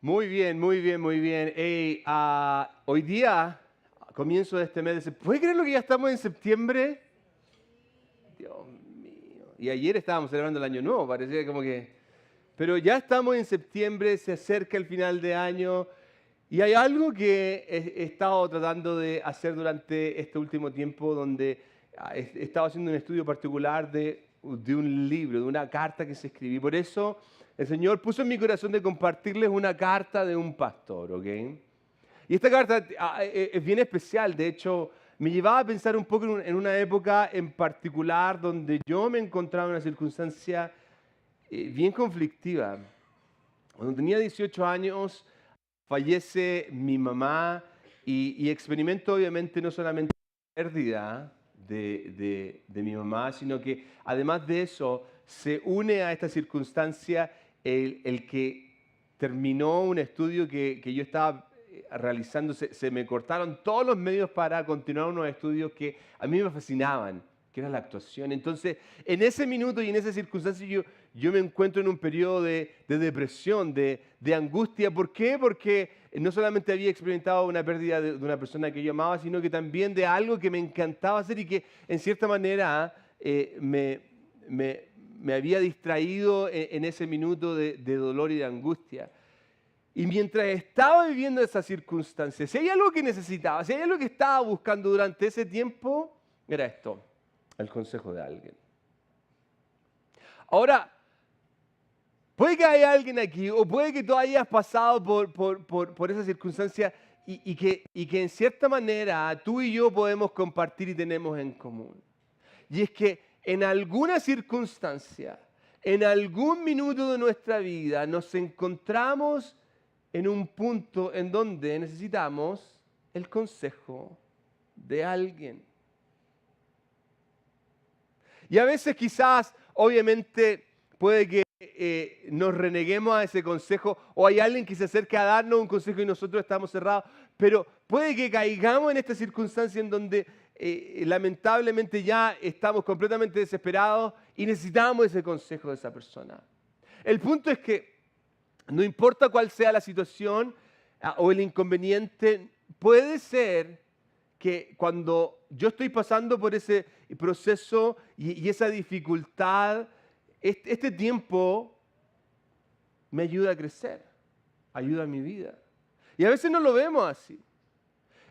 Muy bien, muy bien, muy bien. Hey, hoy día, comienzo de este mes de septiembre. ¿Puede creer lo que ya estamos en septiembre? Dios mío. Y ayer estábamos celebrando el año nuevo, parecía como que... Pero ya estamos en septiembre, se acerca el final de año y hay algo que he estado tratando de hacer durante este último tiempo donde he estado haciendo un estudio particular de un libro, de una carta que se escribí. Por eso el Señor puso en mi corazón de compartirles una carta de un pastor, ¿ok? Y esta carta es bien especial, de hecho, me llevaba a pensar un poco en una época en particular donde yo me encontraba en una circunstancia bien conflictiva. Cuando tenía 18 años, fallece mi mamá y experimento obviamente no solamente la pérdida de mi mamá, sino que además de eso se une a esta circunstancia el que terminó un estudio que yo estaba realizando, se me cortaron todos los medios para continuar unos estudios que a mí me fascinaban, que era la actuación. Entonces, en ese minuto y en esa circunstancia yo me encuentro en un periodo de depresión, de angustia. ¿Por qué? Porque no solamente había experimentado una pérdida de una persona que yo amaba, sino que también de algo que me encantaba hacer y que en cierta manera me había distraído en ese minuto de dolor y de angustia. Y mientras estaba viviendo esa circunstancia, si hay algo que necesitaba, si hay algo que estaba buscando durante ese tiempo, era esto, el consejo de alguien. Ahora, puede que haya alguien aquí, o puede que tú hayas pasado por esa circunstancia y que en cierta manera tú y yo podemos compartir y tenemos en común. Y es que en alguna circunstancia, en algún minuto de nuestra vida, nos encontramos en un punto en donde necesitamos el consejo de alguien. Y a veces quizás, obviamente, puede que nos reneguemos a ese consejo o hay alguien que se acerque a darnos un consejo y nosotros estamos cerrados, pero puede que caigamos en esta circunstancia en donde lamentablemente ya estamos completamente desesperados y necesitamos ese consejo de esa persona. El punto es que no importa cuál sea la situación o el inconveniente, puede ser que cuando yo estoy pasando por ese proceso y esa dificultad, este tiempo me ayuda a crecer, ayuda a mi vida. Y a veces no lo vemos así.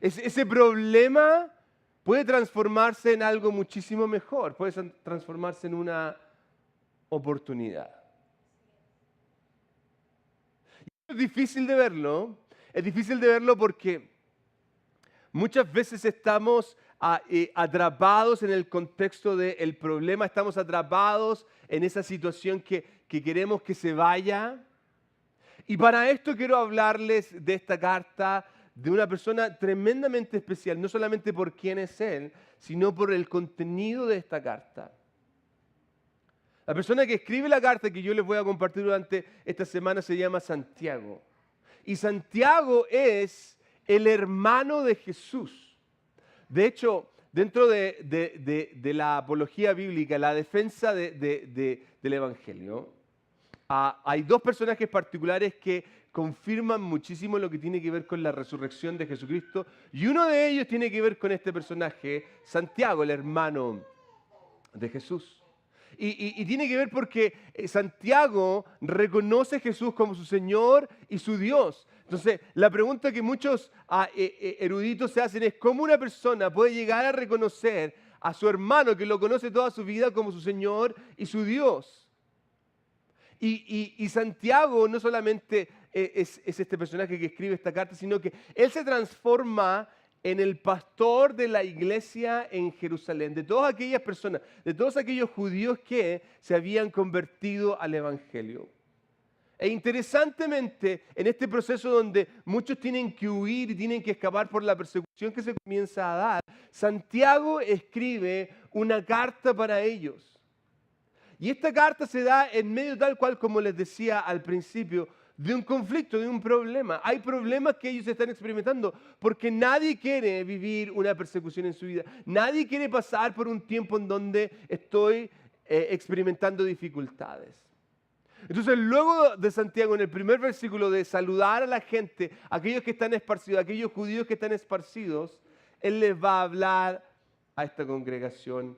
Ese problema puede transformarse en algo muchísimo mejor, puede transformarse en una oportunidad. Es difícil de verlo, es difícil de verlo porque muchas veces estamos atrapados en el contexto del problema, estamos atrapados en esa situación que queremos que se vaya. Y para esto quiero hablarles de esta carta de una persona tremendamente especial, no solamente por quién es él, sino por el contenido de esta carta. La persona que escribe la carta que yo les voy a compartir durante esta semana se llama Santiago. Y Santiago es el hermano de Jesús. De hecho, dentro de la apología bíblica, la defensa del Evangelio, hay dos personajes particulares que confirman muchísimo lo que tiene que ver con la resurrección de Jesucristo. Y uno de ellos tiene que ver con este personaje, Santiago, el hermano de Jesús. Y tiene que ver porque Santiago reconoce a Jesús como su Señor y su Dios. Entonces, la pregunta que muchos eruditos se hacen es cómo una persona puede llegar a reconocer a su hermano que lo conoce toda su vida como su Señor y su Dios. Y Santiago no solamente es este personaje que escribe esta carta, sino que él se transforma en el pastor de la iglesia en Jerusalén, de todas aquellas personas, de todos aquellos judíos que se habían convertido al Evangelio. E interesantemente, en este proceso donde muchos tienen que huir y tienen que escapar por la persecución que se comienza a dar, Santiago escribe una carta para ellos. Y esta carta se da en medio tal cual, como les decía al principio, de un conflicto, de un problema. Hay problemas que ellos están experimentando porque nadie quiere vivir una persecución en su vida. Nadie quiere pasar por un tiempo en donde estoy experimentando dificultades. Entonces, luego de Santiago, en el primer versículo, de saludar a la gente, aquellos que están esparcidos, aquellos judíos que están esparcidos, él les va a hablar a esta congregación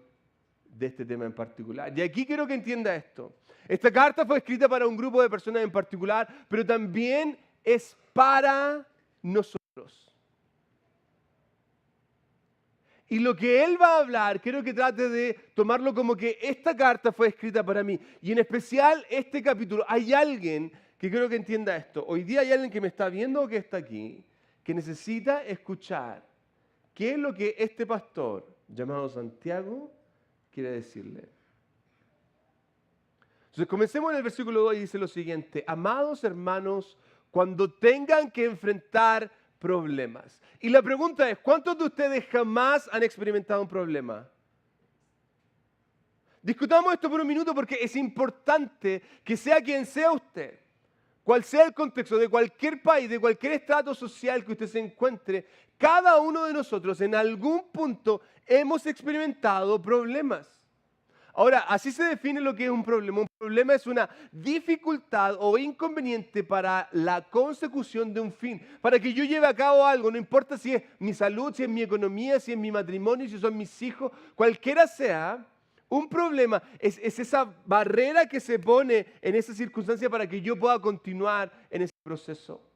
de este tema en particular. Y aquí quiero que entienda esto. Esta carta fue escrita para un grupo de personas en particular, pero también es para nosotros. Y lo que él va a hablar, quiero que trate de tomarlo como que esta carta fue escrita para mí. Y en especial este capítulo. Hay alguien que quiero que entienda esto. Hoy día hay alguien que me está viendo o que está aquí, que necesita escuchar qué es lo que este pastor, llamado Santiago, quiere decirle. Entonces comencemos en el versículo 2 y dice lo siguiente. Amados hermanos, cuando tengan que enfrentar problemas. Y la pregunta es, ¿cuántos de ustedes jamás han experimentado un problema? Discutamos esto por un minuto porque es importante que sea quien sea usted, cual sea el contexto de cualquier país, de cualquier estrato social que usted se encuentre, cada uno de nosotros en algún punto hemos experimentado problemas. Ahora, así se define lo que es un problema. Un problema es una dificultad o inconveniente para la consecución de un fin. Para que yo lleve a cabo algo, no importa si es mi salud, si es mi economía, si es mi matrimonio, si son mis hijos, cualquiera sea, un problema es esa barrera que se pone en esa circunstancia para que yo pueda continuar en ese proceso.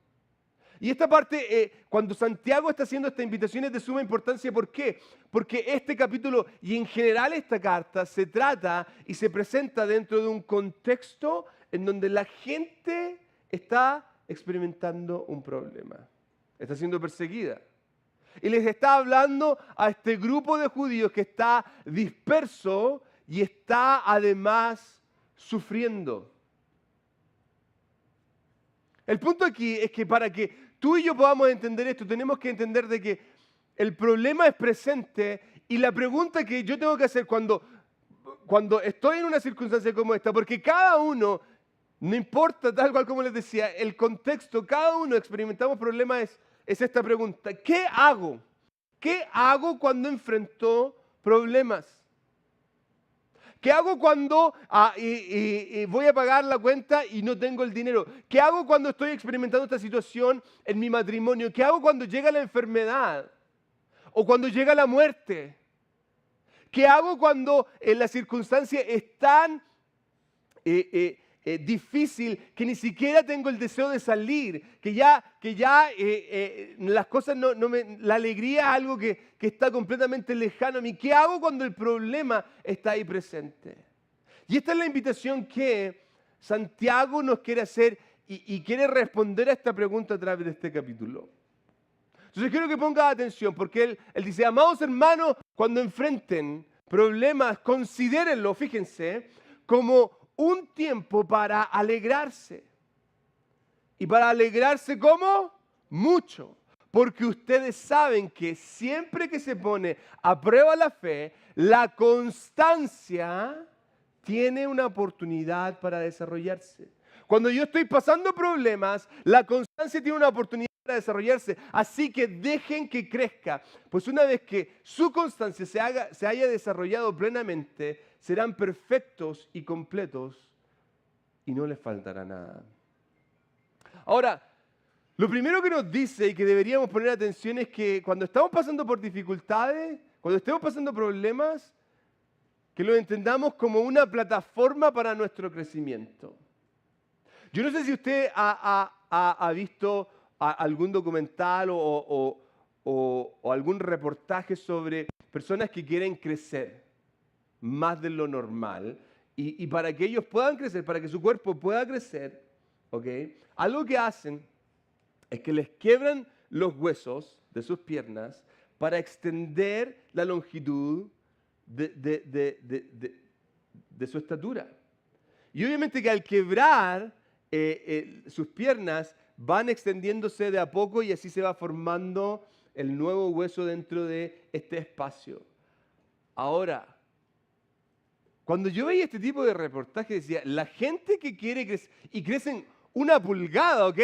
Y esta parte, cuando Santiago está haciendo esta invitación es de suma importancia. ¿Por qué? Porque este capítulo y en general esta carta se trata y se presenta dentro de un contexto en donde la gente está experimentando un problema. Está siendo perseguida. Y les está hablando a este grupo de judíos que está disperso y está además sufriendo. El punto aquí es que para que tú y yo podamos entender esto, tenemos que entender de que el problema es presente y la pregunta que yo tengo que hacer cuando estoy en una circunstancia como esta, porque cada uno, no importa tal cual como les decía, el contexto, cada uno experimentamos problemas, es esta pregunta: ¿qué hago? ¿Qué hago cuando enfrento problemas? ¿Qué hago cuando voy a pagar la cuenta y no tengo el dinero? ¿Qué hago cuando estoy experimentando esta situación en mi matrimonio? ¿Qué hago cuando llega la enfermedad? ¿O cuando llega la muerte? ¿Qué hago cuando la circunstancia es tan difícil que ni siquiera tengo el deseo de salir? Que ya las cosas la alegría es algo que está completamente lejano a mí. ¿Qué hago cuando el problema está ahí presente? Y esta es la invitación que Santiago nos quiere hacer y quiere responder a esta pregunta a través de este capítulo. Entonces quiero que ponga atención porque él dice: amados hermanos, cuando enfrenten problemas, considérenlo, fíjense, como un tiempo para alegrarse. ¿Y para alegrarse cómo? Mucho. Porque ustedes saben que siempre que se pone a prueba la fe, la constancia tiene una oportunidad para desarrollarse. Cuando yo estoy pasando problemas, la constancia tiene una oportunidad para desarrollarse. Así que dejen que crezca. Pues una vez que su constancia se haya desarrollado plenamente, serán perfectos y completos y no les faltará nada. Ahora, lo primero que nos dice y que deberíamos poner atención es que cuando estamos pasando por dificultades, cuando estemos pasando problemas, que lo entendamos como una plataforma para nuestro crecimiento. Yo no sé si usted ha visto algún documental o algún reportaje sobre personas que quieren crecer más de lo normal y para que ellos puedan crecer, para que su cuerpo pueda crecer, ¿okay? Algo que hacen es que les quiebran los huesos de sus piernas para extender la longitud de su estatura. Y obviamente que al quebrar sus piernas van extendiéndose de a poco y así se va formando el nuevo hueso dentro de este espacio. Ahora, cuando yo veía este tipo de reportaje decía, la gente que quiere crecer, y crecen una pulgada, ¿ok?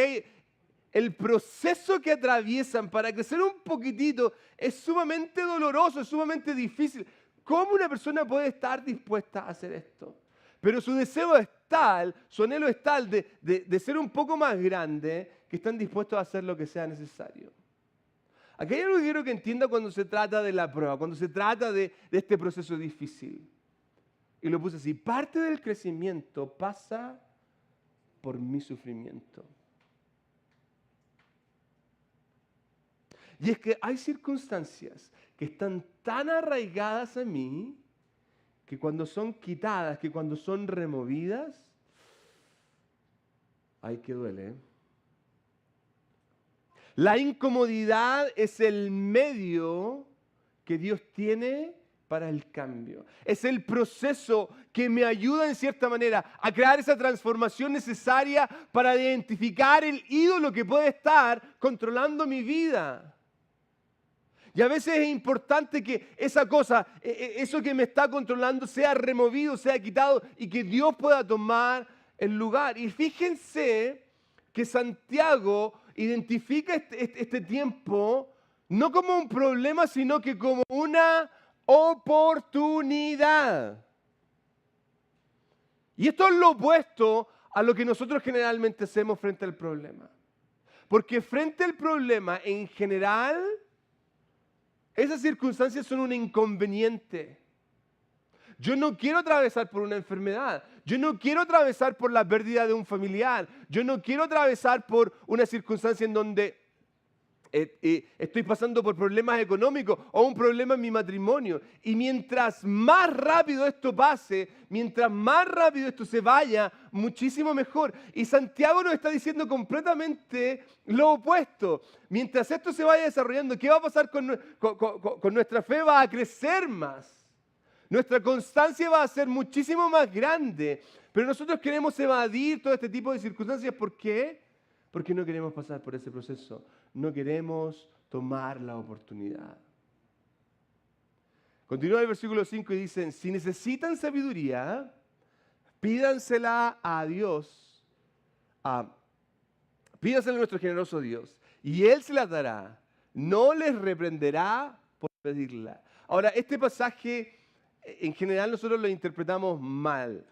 El proceso que atraviesan para crecer un poquitito es sumamente doloroso, es sumamente difícil. ¿Cómo una persona puede estar dispuesta a hacer esto? Pero su deseo es tal, su anhelo es tal de ser un poco más grande, que están dispuestos a hacer lo que sea necesario. Aquí hay algo que quiero que entienda cuando se trata de la prueba, cuando se trata de este proceso difícil. Y lo puse así: parte del crecimiento pasa por mi sufrimiento. Y es que hay circunstancias que están tan arraigadas a mí que cuando son quitadas, que cuando son removidas, ay, que duele, ¿eh? La incomodidad es el medio que Dios tiene para el cambio. Es el proceso que me ayuda en cierta manera a crear esa transformación necesaria para identificar el ídolo que puede estar controlando mi vida. Y a veces es importante que esa cosa, eso que me está controlando, sea removido, sea quitado y que Dios pueda tomar el lugar. Y fíjense que Santiago identifica este tiempo no como un problema, sino que como una oportunidad. Y esto es lo opuesto a lo que nosotros generalmente hacemos frente al problema. Porque frente al problema, en general, esas circunstancias son un inconveniente. Yo no quiero atravesar por una enfermedad. Yo no quiero atravesar por la pérdida de un familiar. Yo no quiero atravesar por una circunstancia en donde estoy pasando por problemas económicos o un problema en mi matrimonio. Y mientras más rápido esto pase, mientras más rápido esto se vaya, muchísimo mejor. Y Santiago nos está diciendo completamente lo opuesto. Mientras esto se vaya desarrollando, ¿qué va a pasar con nuestra fe? Va a crecer más. Nuestra constancia va a ser muchísimo más grande. Pero nosotros queremos evadir todo este tipo de circunstancias. ¿Por qué? Porque no queremos pasar por ese proceso. No queremos tomar la oportunidad. Continúa el versículo 5 y dicen: si necesitan sabiduría, pídansela a Dios. Pídansela a nuestro generoso Dios. Y Él se la dará. No les reprenderá por pedirla. Ahora, este pasaje, en general, nosotros lo interpretamos mal.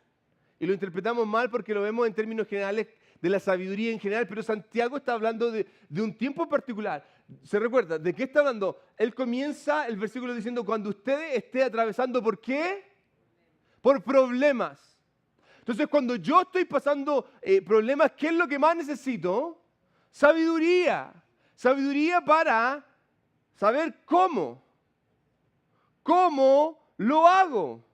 Y lo interpretamos mal porque lo vemos en términos generales de la sabiduría en general, pero Santiago está hablando de un tiempo particular. ¿Se recuerda? ¿De qué está hablando? Él comienza el versículo diciendo: cuando usted esté atravesando, ¿por qué? Por problemas. Entonces, cuando yo estoy pasando problemas, ¿qué es lo que más necesito? Sabiduría. Sabiduría para saber cómo. ¿Cómo lo hago?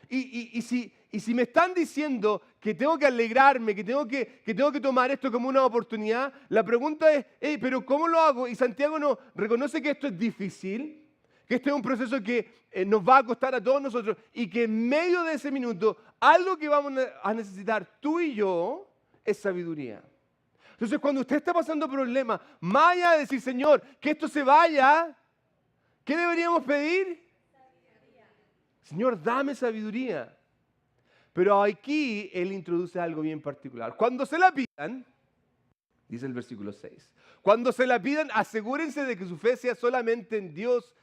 Y si me están diciendo que tengo que alegrarme, que tengo que tomar esto como una oportunidad, la pregunta es: ¿pero cómo lo hago? Y Santiago nos reconoce que esto es difícil, que este es un proceso que nos va a costar a todos nosotros y que en medio de ese minuto, algo que vamos a necesitar tú y yo es sabiduría. Entonces, cuando usted está pasando problemas, más allá de decir: Señor, que esto se vaya, ¿qué deberíamos pedir? Señor, dame sabiduría. Pero aquí Él introduce algo bien particular. Cuando se la pidan, dice el versículo 6, cuando se la pidan, asegúrense de que su fe sea solamente en Dios.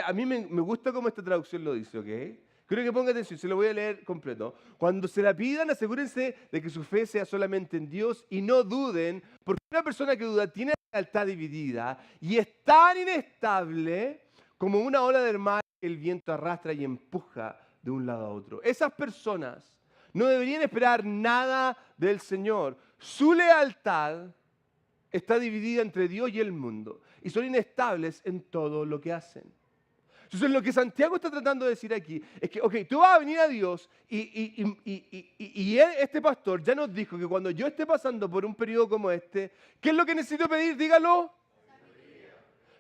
A mí me gusta cómo esta traducción lo dice, ¿ok? Creo que ponga atención, se lo voy a leer completo. Cuando se la pidan, asegúrense de que su fe sea solamente en Dios y no duden, porque una persona que duda tiene la lealtad dividida y es tan inestable como una ola del mar que el viento arrastra y empuja de un lado a otro. Esas personas no deberían esperar nada del Señor. Su lealtad está dividida entre Dios y el mundo y son inestables en todo lo que hacen. Entonces, lo que Santiago está tratando de decir aquí es que, ok, tú vas a venir a Dios y él, este pastor, ya nos dijo que cuando yo esté pasando por un periodo como este, ¿qué es lo que necesito pedir? Dígalo.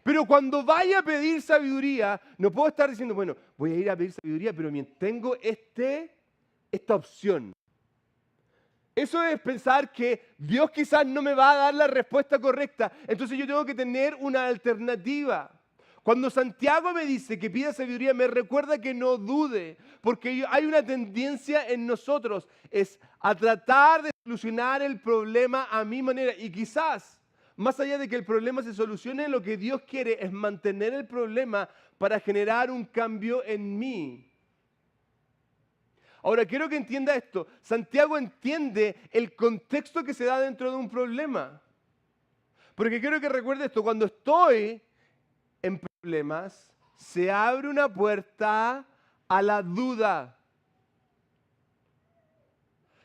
Pero cuando vaya a pedir sabiduría, no puedo estar diciendo: bueno, voy a ir a pedir sabiduría, pero tengo esta opción. Eso es pensar que Dios quizás no me va a dar la respuesta correcta. Entonces yo tengo que tener una alternativa. Cuando Santiago me dice que pida sabiduría, me recuerda que no dude, porque hay una tendencia en nosotros, es a tratar de solucionar el problema a mi manera. Y quizás, más allá de que el problema se solucione, lo que Dios quiere es mantener el problema para generar un cambio en mí. Ahora, quiero que entienda esto. Santiago entiende el contexto que se da dentro de un problema. Porque quiero que recuerde esto. Cuando estoy en problemas, se abre una puerta a la duda.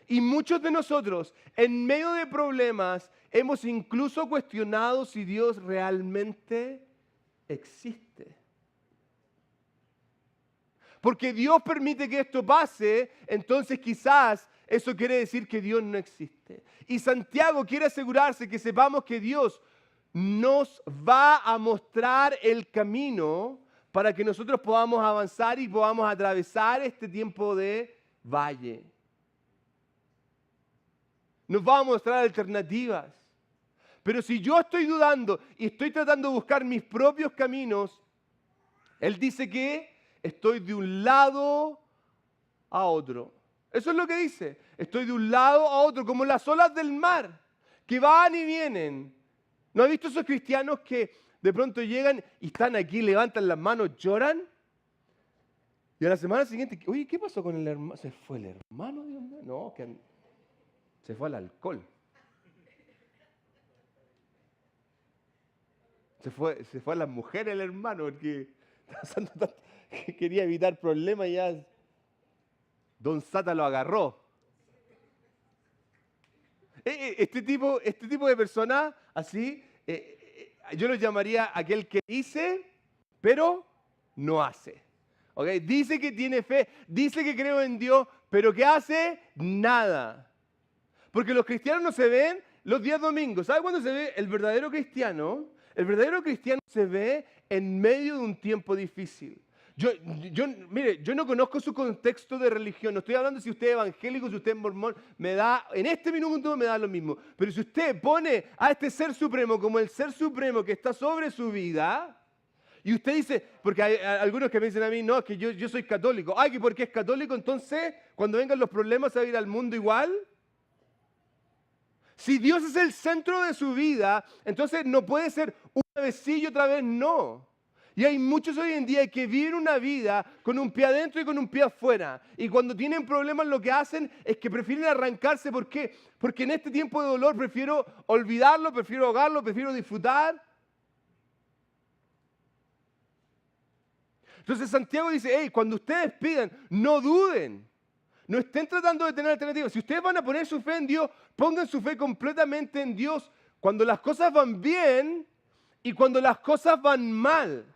Y muchos de nosotros, en medio de problemas, hemos incluso cuestionado si Dios realmente existe. Porque Dios permite que esto pase, entonces quizás eso quiere decir que Dios no existe. Y Santiago quiere asegurarse que sepamos que Dios nos va a mostrar el camino para que nosotros podamos avanzar y podamos atravesar este tiempo de valle. Nos va a mostrar alternativas. Pero si yo estoy dudando y estoy tratando de buscar mis propios caminos, Él dice que estoy de un lado a otro. Eso es lo que dice. Estoy de un lado a otro, como las olas del mar, que van y vienen. ¿No has visto esos cristianos que de pronto llegan y están aquí, levantan las manos, lloran? Y a la semana siguiente, oye, ¿qué pasó con el hermano? ¿Se fue el hermano? Dios mío? No, que se fue al alcohol. Se fue a las mujeres el hermano, porque que quería evitar problemas y ya Don Sata lo agarró. Este tipo de persona, así, yo lo llamaría aquel que dice, pero no hace. ¿Okay? Dice que tiene fe, dice que creo en Dios, pero ¿qué hace? Nada. Porque los cristianos no se ven los días domingos. ¿Sabe cuándo se ve el verdadero cristiano? El verdadero cristiano se ve en medio de un tiempo difícil. Mire, yo no conozco su contexto de religión. No estoy hablando si usted es evangélico, si usted es mormón. En este minuto me da lo mismo. Pero si usted pone a este ser supremo como el ser supremo que está sobre su vida, y usted dice, porque hay algunos que me dicen a mí, no, es que yo soy católico. Ay, que porque es católico, entonces, cuando vengan los problemas, ¿se va a ir al mundo igual? Si Dios es el centro de su vida, entonces no puede ser una vez sí y otra vez no. Y hay muchos hoy en día que viven una vida con un pie adentro y con un pie afuera. Y cuando tienen problemas lo que hacen es que prefieren arrancarse. ¿Por qué? Porque en este tiempo de dolor prefiero olvidarlo, prefiero ahogarlo, prefiero disfrutar. Entonces Santiago dice, hey, cuando ustedes pidan, no duden. No estén tratando de tener alternativas. Si ustedes van a poner su fe en Dios, pongan su fe completamente en Dios cuando las cosas van bien y cuando las cosas van mal.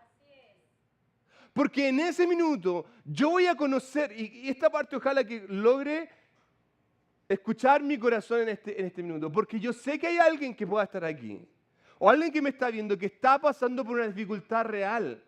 Porque en ese minuto yo voy a conocer, y esta parte ojalá que logre escuchar mi corazón en este minuto, porque yo sé que hay alguien que pueda estar aquí, o alguien que me está viendo que está pasando por una dificultad real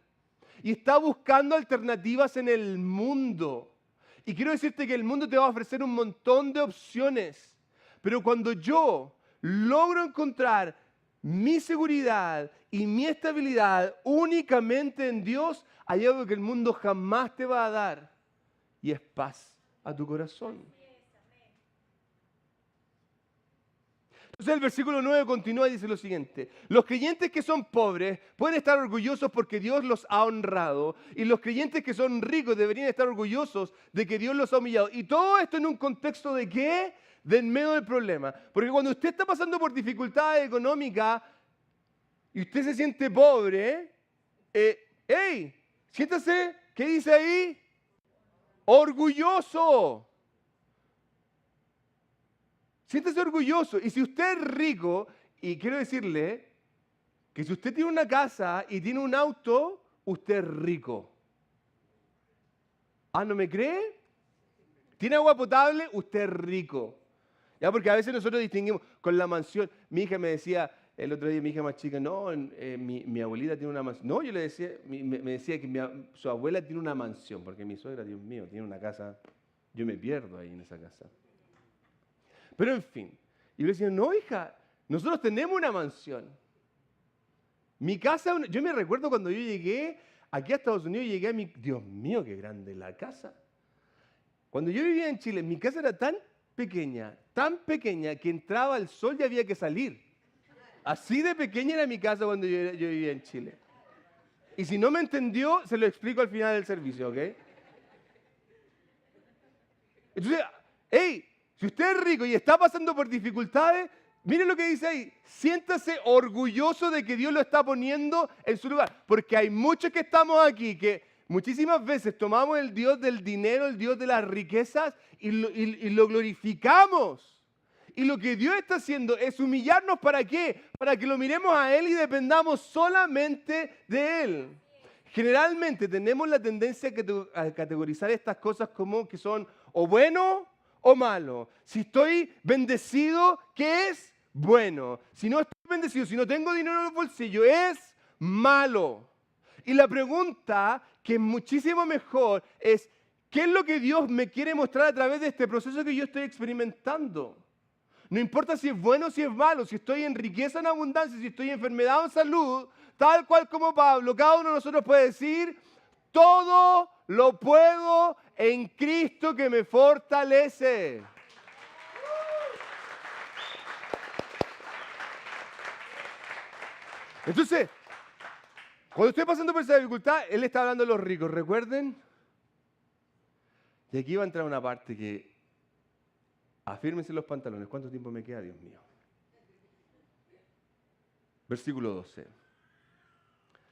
y está buscando alternativas en el mundo. Y quiero decirte que el mundo te va a ofrecer un montón de opciones, pero cuando yo logro encontrar mi seguridad y mi estabilidad únicamente en Dios, hay algo que el mundo jamás te va a dar, y es paz a tu corazón. Entonces el versículo 9 continúa y dice lo siguiente: los creyentes que son pobres pueden estar orgullosos porque Dios los ha honrado, y los creyentes que son ricos deberían estar orgullosos de que Dios los ha humillado. Y todo esto en un contexto de ¿qué? De en medio del problema. Porque cuando usted está pasando por dificultades económicas y usted se siente pobre, ¡hey! Siéntase, ¿qué dice ahí? Orgulloso. Siéntese orgulloso. Y si usted es rico, y quiero decirle que si usted tiene una casa y tiene un auto, usted es rico. ¿Ah, no me cree? ¿Tiene agua potable? Usted es rico. Ya, porque a veces nosotros distinguimos con la mansión. Mi hija me decía, el otro día mi hija más chica, no, mi abuelita tiene una mansión. No, yo le decía, me decía que su abuela tiene una mansión, porque mi suegra, Dios mío, tiene una casa. Yo me pierdo ahí en esa casa. Pero en fin, y yo le decía, no, hija, nosotros tenemos una mansión. Mi casa, yo me recuerdo cuando yo llegué aquí a Estados Unidos, llegué a Dios mío, qué grande la casa. Cuando yo vivía en Chile, mi casa era tan pequeña que entraba el sol y había que salir. Así de pequeña era mi casa cuando yo vivía en Chile. Y si no me entendió, se lo explico al final del servicio, ¿ok? Entonces, hey, si usted es rico y está pasando por dificultades, mire lo que dice ahí, siéntase orgulloso de que Dios lo está poniendo en su lugar, porque hay muchos que estamos aquí que muchísimas veces tomamos el Dios del dinero, el Dios de las riquezas y lo glorificamos. Y lo que Dios está haciendo es humillarnos, ¿para qué? Para que lo miremos a Él y dependamos solamente de Él. Generalmente tenemos la tendencia a categorizar estas cosas como que son o bueno o malo. Si estoy bendecido, ¿qué es? Bueno. Si no estoy bendecido, si no tengo dinero en el bolsillo, es malo. Y la pregunta, que es muchísimo mejor, es ¿qué es lo que Dios me quiere mostrar a través de este proceso que yo estoy experimentando? No importa si es bueno o si es malo, si estoy en riqueza o en abundancia, si estoy en enfermedad o en salud, tal cual como Pablo, cada uno de nosotros puede decir, todo lo puedo en Cristo que me fortalece. Entonces, cuando estoy pasando por esa dificultad, él está hablando de los ricos, ¿recuerden? Y aquí va a entrar una parte que, afírmense los pantalones, ¿cuánto tiempo me queda, Dios mío? Versículo 12.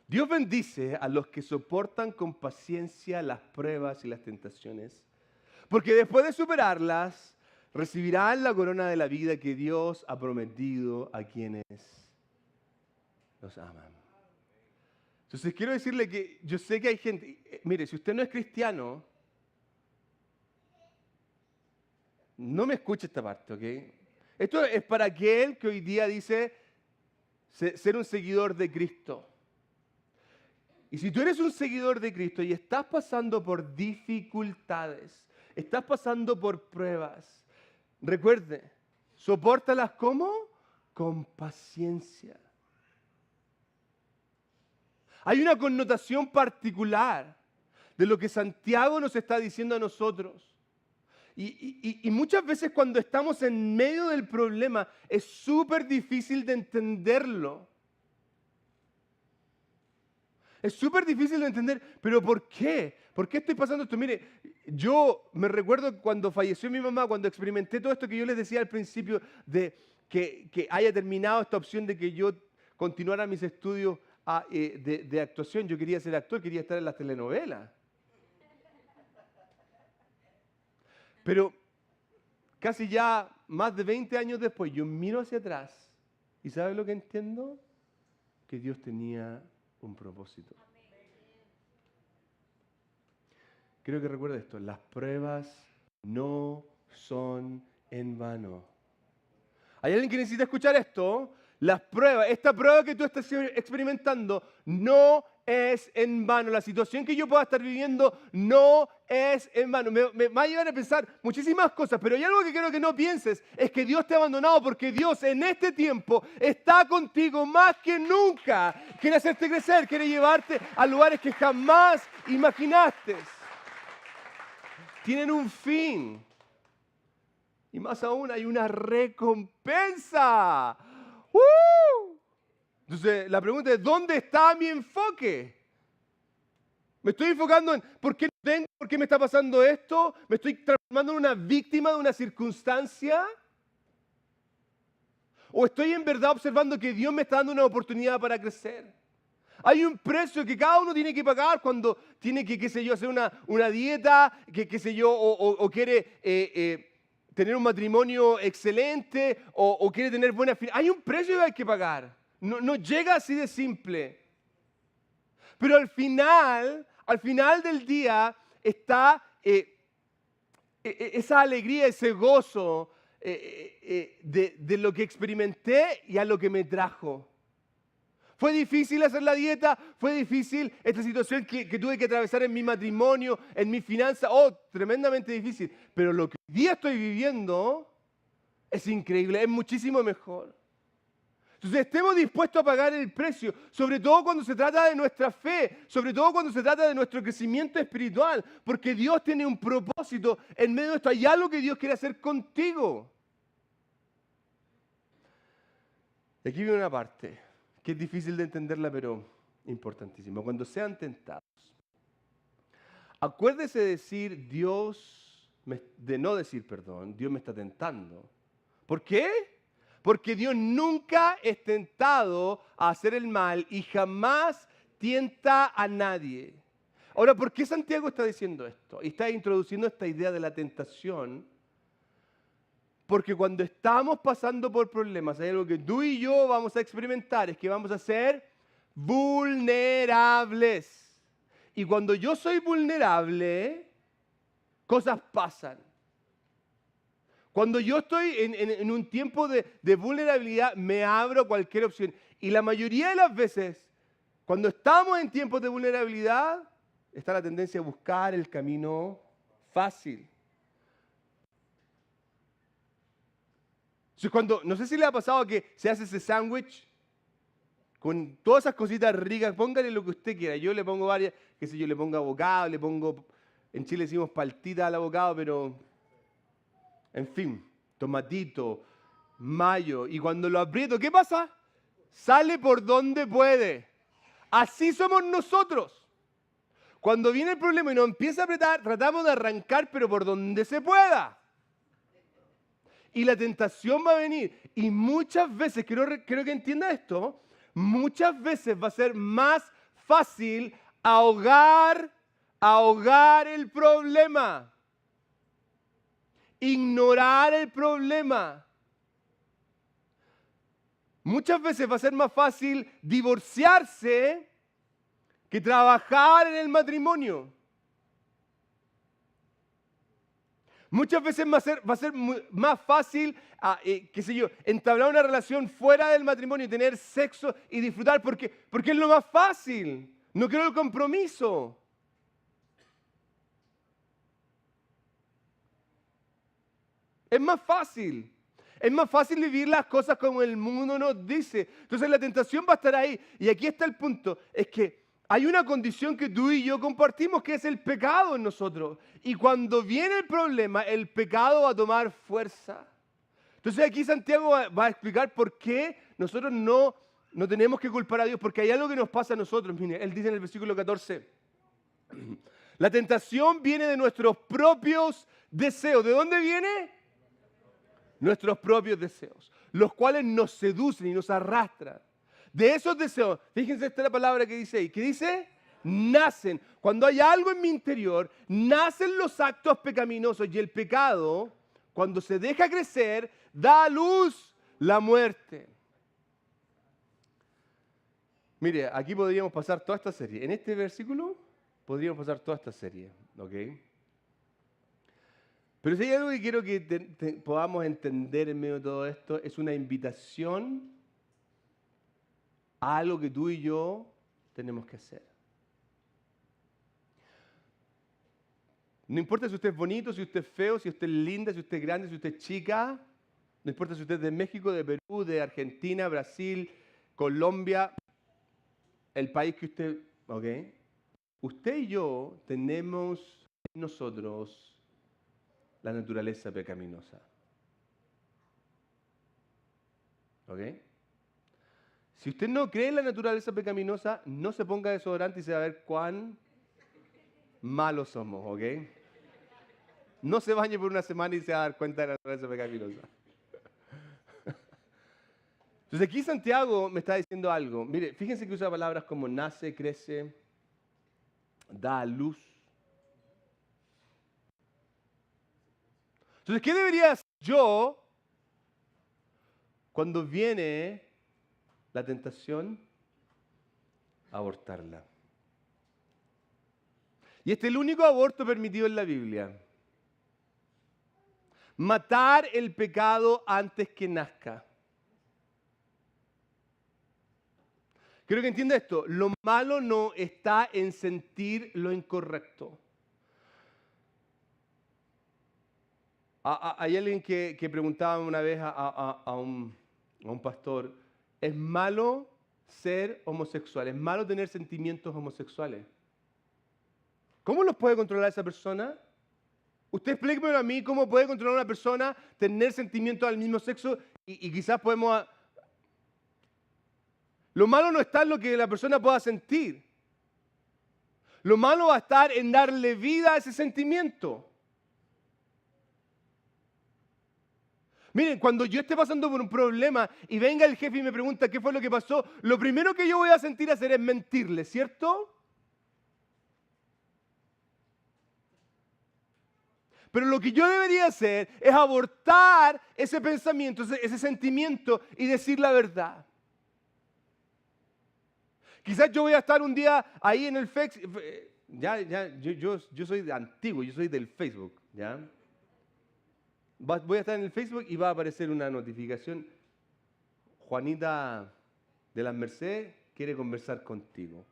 Dios bendice a los que soportan con paciencia las pruebas y las tentaciones, porque después de superarlas, recibirán la corona de la vida que Dios ha prometido a quienes los aman. Entonces quiero decirle que yo sé que hay gente, mire, si usted no es cristiano, no me escuche esta parte, ¿ok? Esto es para aquel que hoy día dice ser un seguidor de Cristo. Y si tú eres un seguidor de Cristo y estás pasando por dificultades, estás pasando por pruebas, recuerde, sopórtalas ¿cómo? Con paciencia. Hay una connotación particular de lo que Santiago nos está diciendo a nosotros. Y muchas veces cuando estamos en medio del problema es súper difícil de entenderlo. Es súper difícil de entender, pero ¿por qué? ¿Por qué estoy pasando esto? Mire, yo me recuerdo cuando falleció mi mamá, cuando experimenté todo esto que yo les decía al principio, de que haya terminado esta opción de que yo continuara mis estudios de actuación. Yo quería ser actor, quería estar en las telenovelas. Pero casi ya más de 20 años después, yo miro hacia atrás y ¿sabe lo que entiendo? Que Dios tenía un propósito. Quiero que recuerde esto, las pruebas no son en vano. ¿Hay alguien que necesita escuchar esto? Las pruebas, esta prueba que tú estás experimentando no es en vano. La situación que yo pueda estar viviendo no es en vano. Me va a llevar a pensar muchísimas cosas, pero hay algo que quiero que no pienses, es que Dios te ha abandonado, porque Dios en este tiempo está contigo más que nunca. Quiere hacerte crecer, quiere llevarte a lugares que jamás imaginaste. Tienen un fin. Y más aún hay una recompensa. Entonces, la pregunta es, ¿dónde está mi enfoque? ¿Me estoy enfocando en por qué no tengo, por qué me está pasando esto? ¿Me estoy transformando en una víctima de una circunstancia? ¿O estoy en verdad observando que Dios me está dando una oportunidad para crecer? Hay un precio que cada uno tiene que pagar cuando tiene que, qué sé yo, hacer una dieta, qué sé yo, o quiere tener un matrimonio excelente, o quiere tener buena finanzas. Hay un precio que hay que pagar. No llega así de simple. Pero al final del día está esa alegría, ese gozo de lo que experimenté y a lo que me trajo. Fue difícil hacer la dieta, fue difícil esta situación que tuve que atravesar en mi matrimonio, en mi finanza, tremendamente difícil. Pero lo que hoy día estoy viviendo es increíble, es muchísimo mejor. Entonces estemos dispuestos a pagar el precio, sobre todo cuando se trata de nuestra fe, sobre todo cuando se trata de nuestro crecimiento espiritual, porque Dios tiene un propósito en medio de esto. Hay algo que Dios quiere hacer contigo. Y aquí viene una parte que es difícil de entenderla, pero importantísima. Cuando sean tentados, acuérdese de decir, Dios de no decir perdón, Dios me está tentando. ¿Por qué? Porque Dios nunca es tentado a hacer el mal y jamás tienta a nadie. Ahora, ¿por qué Santiago está diciendo esto? Y está introduciendo esta idea de la tentación. Porque cuando estamos pasando por problemas, hay algo que tú y yo vamos a experimentar, es que vamos a ser vulnerables. Y cuando yo soy vulnerable, cosas pasan. Cuando yo estoy en un tiempo de vulnerabilidad, me abro a cualquier opción. Y la mayoría de las veces, cuando estamos en tiempos de vulnerabilidad, está la tendencia a buscar el camino fácil. Entonces, no sé si le ha pasado que se hace ese sándwich con todas esas cositas ricas, póngale lo que usted quiera. Yo le pongo varias, qué sé yo, le pongo abocado, le pongo, en Chile decimos paltita al abocado, pero en fin, tomatito, mayo. Y cuando lo aprieto, ¿qué pasa? Sale por donde puede. Así somos nosotros. Cuando viene el problema y nos empieza a apretar, tratamos de arrancar, pero por donde se pueda. Y la tentación va a venir. Y muchas veces, quiero que entienda esto, muchas veces va a ser más fácil ahogar el problema. Ignorar el problema. Muchas veces va a ser más fácil divorciarse que trabajar en el matrimonio. Muchas veces va a ser más fácil, qué sé yo, entablar una relación fuera del matrimonio y tener sexo y disfrutar porque es lo más fácil. No quiero el compromiso. Es más fácil. Es más fácil vivir las cosas como el mundo nos dice. Entonces la tentación va a estar ahí. Y aquí está el punto. Es que hay una condición que tú y yo compartimos, que es el pecado en nosotros. Y cuando viene el problema, el pecado va a tomar fuerza. Entonces aquí Santiago va a explicar por qué nosotros no tenemos que culpar a Dios. Porque hay algo que nos pasa a nosotros. Mire, él dice en el versículo 14. La tentación viene de nuestros propios deseos. ¿De dónde viene? Nuestros propios deseos, los cuales nos seducen y nos arrastran. De esos deseos, fíjense esta es la palabra que dice ahí, ¿qué dice? Nacen. Cuando hay algo en mi interior, nacen los actos pecaminosos y el pecado, cuando se deja crecer, da a luz la muerte. Mire, aquí podríamos pasar toda esta serie. En este versículo podríamos pasar toda esta serie, ¿ok? Pero si hay algo que quiero que podamos entender en medio de todo esto, es una invitación a algo que tú y yo tenemos que hacer. No importa si usted es bonito, si usted es feo, si usted es linda, si usted es grande, si usted es chica. No importa si usted es de México, de Perú, de Argentina, Brasil, Colombia, el país que usted... ¿Ok? Usted y yo tenemos en nosotros la naturaleza pecaminosa. ¿Ok? Si usted no cree en la naturaleza pecaminosa, no se ponga desodorante y se va a ver cuán malos somos, ¿ok? No se bañe por una semana y se va a dar cuenta de la naturaleza pecaminosa. Entonces aquí Santiago me está diciendo algo. Mire, fíjense que usa palabras como nace, crece, da a luz. Entonces, ¿qué debería hacer yo cuando viene la tentación? Abortarla. Y este es el único aborto permitido en la Biblia. Matar el pecado antes que nazca. Quiero que entienda esto. Lo malo no está en sentir lo incorrecto. Hay alguien que preguntaba una vez a un pastor, ¿es malo ser homosexual? ¿Es malo tener sentimientos homosexuales? ¿Cómo los puede controlar esa persona? Usted explíqueme a mí cómo puede controlar a una persona tener sentimientos al mismo sexo y quizás podemos... Lo malo no está en lo que la persona pueda sentir. Lo malo va a estar en darle vida a ese sentimiento. Miren, cuando yo esté pasando por un problema y venga el jefe y me pregunta qué fue lo que pasó, lo primero que yo voy a sentir hacer es mentirle, ¿cierto? Pero lo que yo debería hacer es abortar ese pensamiento, ese sentimiento y decir la verdad. Quizás yo voy a estar un día ahí en el Facebook. Yo soy de antiguo, yo soy del Facebook, ¿ya? Voy a estar en el Facebook y va a aparecer una notificación. Juanita de las Mercedes quiere conversar contigo.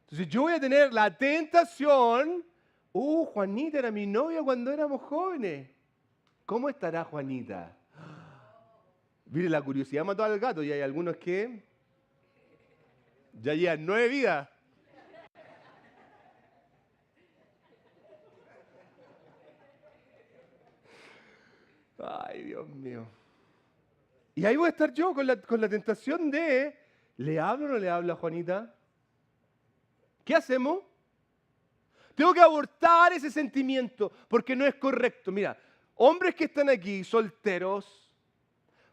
Entonces yo voy a tener la tentación. Juanita era mi novia cuando éramos jóvenes. ¿Cómo estará Juanita? Mire, la curiosidad mató al gato y hay algunos que ya llevan 9 vidas. Ay, Dios mío. Y ahí voy a estar yo con la tentación de, ¿le hablo o no le hablo a Juanita? ¿Qué hacemos? Tengo que abortar ese sentimiento porque no es correcto. Mira, hombres que están aquí, solteros,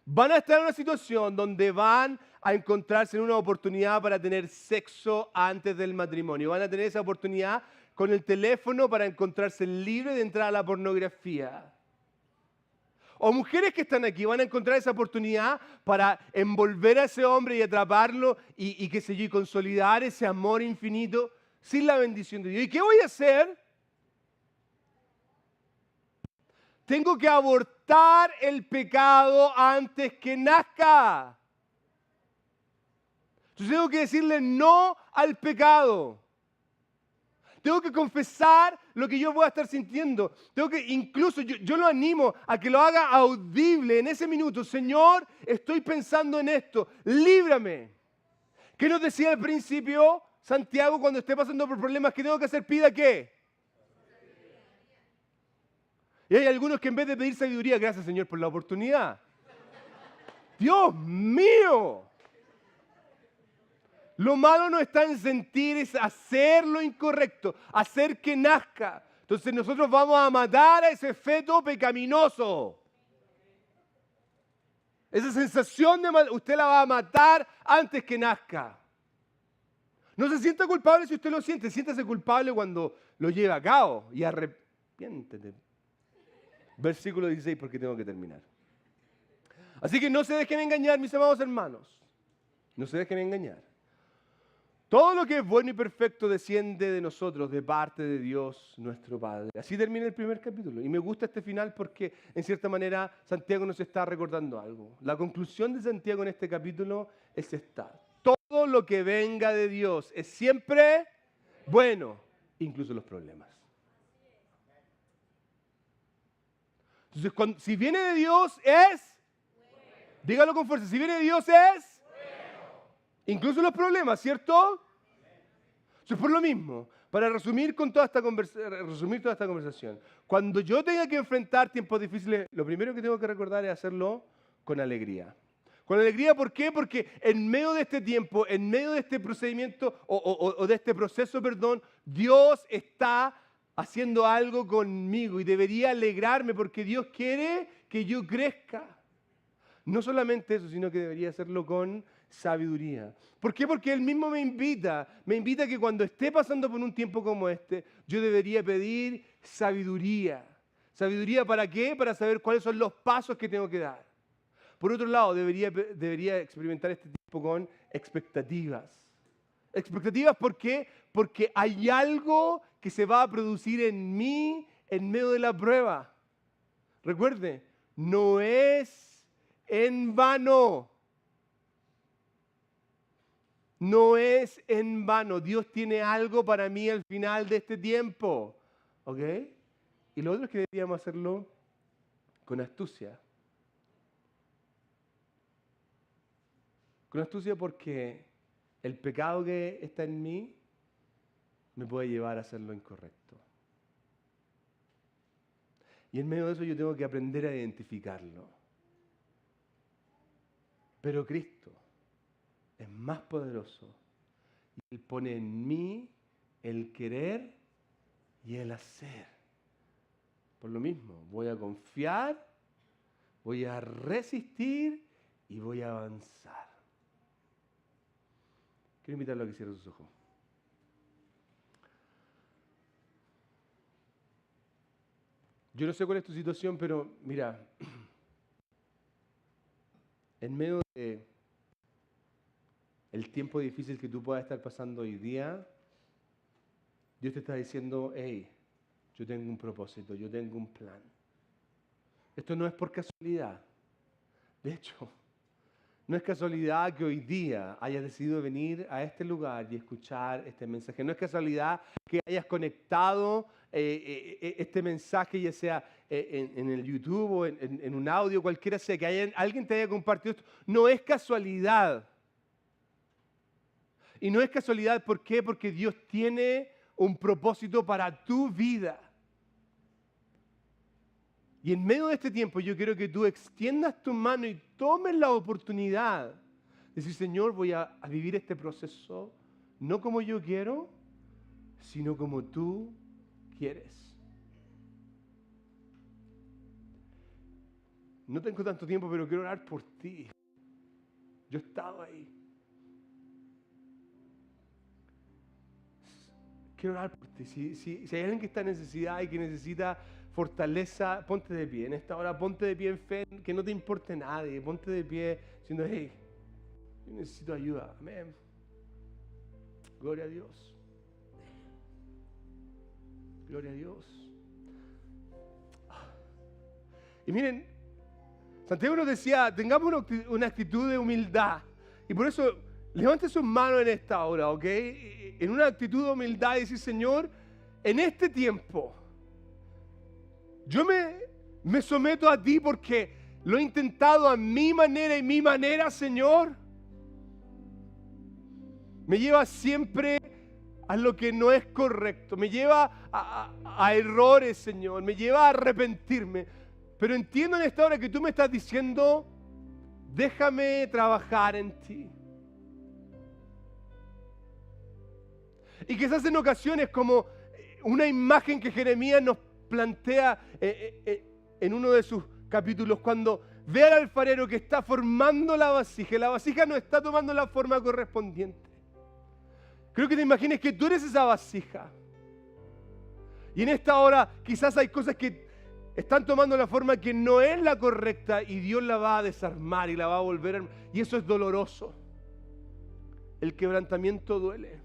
van a estar en una situación donde van a encontrarse en una oportunidad para tener sexo antes del matrimonio. Van a tener esa oportunidad con el teléfono para encontrarse libre de entrar a la pornografía. O mujeres que están aquí van a encontrar esa oportunidad para envolver a ese hombre y atraparlo y qué sé yo, y consolidar ese amor infinito sin la bendición de Dios. ¿Y qué voy a hacer? Tengo que abortar el pecado antes que nazca. Entonces tengo que decirle no al pecado. Tengo que confesar lo que yo voy a estar sintiendo. Tengo que, incluso yo lo animo a que lo haga audible en ese minuto. Señor, estoy pensando en esto. Líbrame. ¿Qué nos decía al principio Santiago cuando esté pasando por problemas? ¿Qué tengo que hacer? ¿Pida qué? Y hay algunos que en vez de pedir sabiduría, gracias Señor por la oportunidad. Dios mío. Lo malo no está en sentir, es hacer lo incorrecto, hacer que nazca. Entonces nosotros vamos a matar a ese feto pecaminoso. Esa sensación de usted la va a matar antes que nazca. No se sienta culpable si usted lo siente, siéntase culpable cuando lo lleve a cabo y arrepiéntete. Versículo 16 porque tengo que terminar. Así que no se dejen engañar, mis amados hermanos. No se dejen engañar. Todo lo que es bueno y perfecto desciende de nosotros, de parte de Dios nuestro Padre. Así termina el primer capítulo. Y me gusta este final porque, en cierta manera, Santiago nos está recordando algo. La conclusión de Santiago en este capítulo es esta. Todo lo que venga de Dios es siempre bueno, incluso los problemas. Entonces, si viene de Dios es... Dígalo con fuerza. Si viene de Dios es... Incluso los problemas, ¿cierto? Entonces, por lo mismo, para resumir toda esta conversación, cuando yo tenga que enfrentar tiempos difíciles, lo primero que tengo que recordar es hacerlo con alegría. Con alegría, ¿por qué? Porque en medio de este tiempo, en medio de este procedimiento o de este proceso, perdón, Dios está haciendo algo conmigo y debería alegrarme porque Dios quiere que yo crezca. No solamente eso, sino que debería hacerlo con sabiduría. ¿Por qué? Porque Él mismo me invita a que cuando esté pasando por un tiempo como este, yo debería pedir sabiduría. ¿Sabiduría para qué? Para saber cuáles son los pasos que tengo que dar. Por otro lado, debería experimentar este tiempo con expectativas. ¿Expectativas por qué? Porque hay algo que se va a producir en mí en medio de la prueba. Recuerde, no es en vano. No es en vano. Dios tiene algo para mí al final de este tiempo. ¿Ok? Y lo otro es que deberíamos hacerlo con astucia. Con astucia porque el pecado que está en mí me puede llevar a hacer lo incorrecto. Y en medio de eso yo tengo que aprender a identificarlo. Pero Cristo es más poderoso y Él pone en mí el querer y el hacer. Por lo mismo, voy a confiar voy a resistir y voy a avanzar. Quiero invitarlo a que cierre sus ojos. Yo no sé cuál es tu situación, pero mira, en medio de el tiempo difícil que tú puedas estar pasando hoy día, Dios te está diciendo, hey, yo tengo un propósito, yo tengo un plan. Esto no es por casualidad. De hecho, no es casualidad que hoy día hayas decidido venir a este lugar y escuchar este mensaje. No es casualidad que hayas conectado este mensaje, ya sea en el YouTube o en un audio, cualquiera sea, que alguien te haya compartido esto. No es casualidad. Y no es casualidad, ¿por qué? Porque Dios tiene un propósito para tu vida. Y en medio de este tiempo yo quiero que tú extiendas tu mano y tomes la oportunidad de decir, Señor, voy a vivir este proceso no como yo quiero, sino como tú quieres. No tengo tanto tiempo, pero quiero orar por ti. Yo he estado ahí. Quiero orar por ti. Si hay alguien que está en necesidad y que necesita fortaleza, ponte de pie. En esta hora ponte de pie en fe, que no te importe nadie. Ponte de pie diciendo, hey, yo necesito ayuda. Amén. Gloria a Dios. Gloria a Dios. Y miren, Santiago nos decía, tengamos una actitud de humildad. Y por eso, levante sus manos en esta hora, ¿ok? En una actitud de humildad y decir, Señor, en este tiempo, yo me someto a ti porque lo he intentado a mi manera y mi manera, Señor. Me lleva siempre a lo que no es correcto. Me lleva a errores, Señor. Me lleva a arrepentirme. Pero entiendo en esta hora que tú me estás diciendo, déjame trabajar en ti. Y quizás en ocasiones como una imagen que Jeremías nos plantea en uno de sus capítulos, cuando ve al alfarero que está formando la vasija no está tomando la forma correspondiente. Creo que te imagines que tú eres esa vasija. Y en esta hora quizás hay cosas que están tomando la forma que no es la correcta y Dios la va a desarmar y la va a volver a... Y eso es doloroso. El quebrantamiento duele.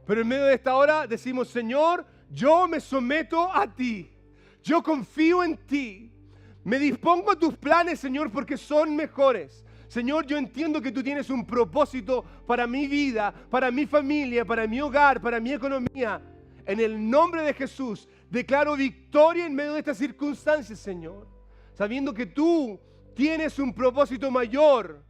Pero en medio de esta hora decimos, Señor, yo me someto a ti. Yo confío en ti. Me dispongo a tus planes, Señor, porque son mejores. Señor, yo entiendo que tú tienes un propósito para mi vida, para mi familia, para mi hogar, para mi economía. En el nombre de Jesús, declaro victoria en medio de estas circunstancias, Señor. Sabiendo que tú tienes un propósito mayor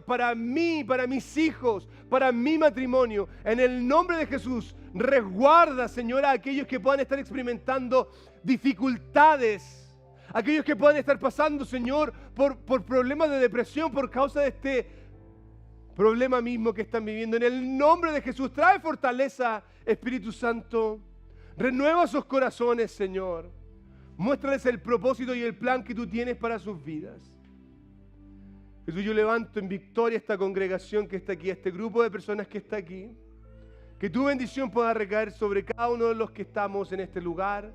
para mí, para mis hijos, para mi matrimonio. En el nombre de Jesús, resguarda, Señor, a aquellos que puedan estar experimentando dificultades. Aquellos que puedan estar pasando, Señor, por problemas de depresión por causa de este problema mismo que están viviendo. En el nombre de Jesús, trae fortaleza, Espíritu Santo. Renueva sus corazones, Señor. Muéstrales el propósito y el plan que tú tienes para sus vidas. Jesús, yo levanto en victoria esta congregación que está aquí, este grupo de personas que está aquí. Que tu bendición pueda recaer sobre cada uno de los que estamos en este lugar.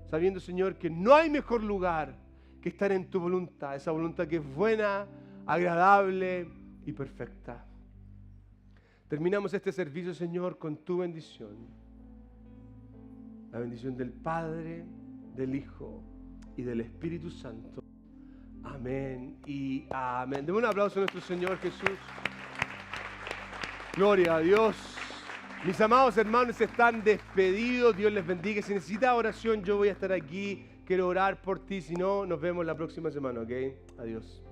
Sabiendo, Señor, que no hay mejor lugar que estar en tu voluntad. Esa voluntad que es buena, agradable y perfecta. Terminamos este servicio, Señor, con tu bendición. La bendición del Padre, del Hijo y del Espíritu Santo. Amén y amén. Demos un aplauso a nuestro Señor Jesús. Gloria a Dios. Mis amados hermanos están despedidos. Dios les bendiga. Si necesitas oración, yo voy a estar aquí. Quiero orar por ti. Si no, nos vemos la próxima semana, ¿ok? Adiós.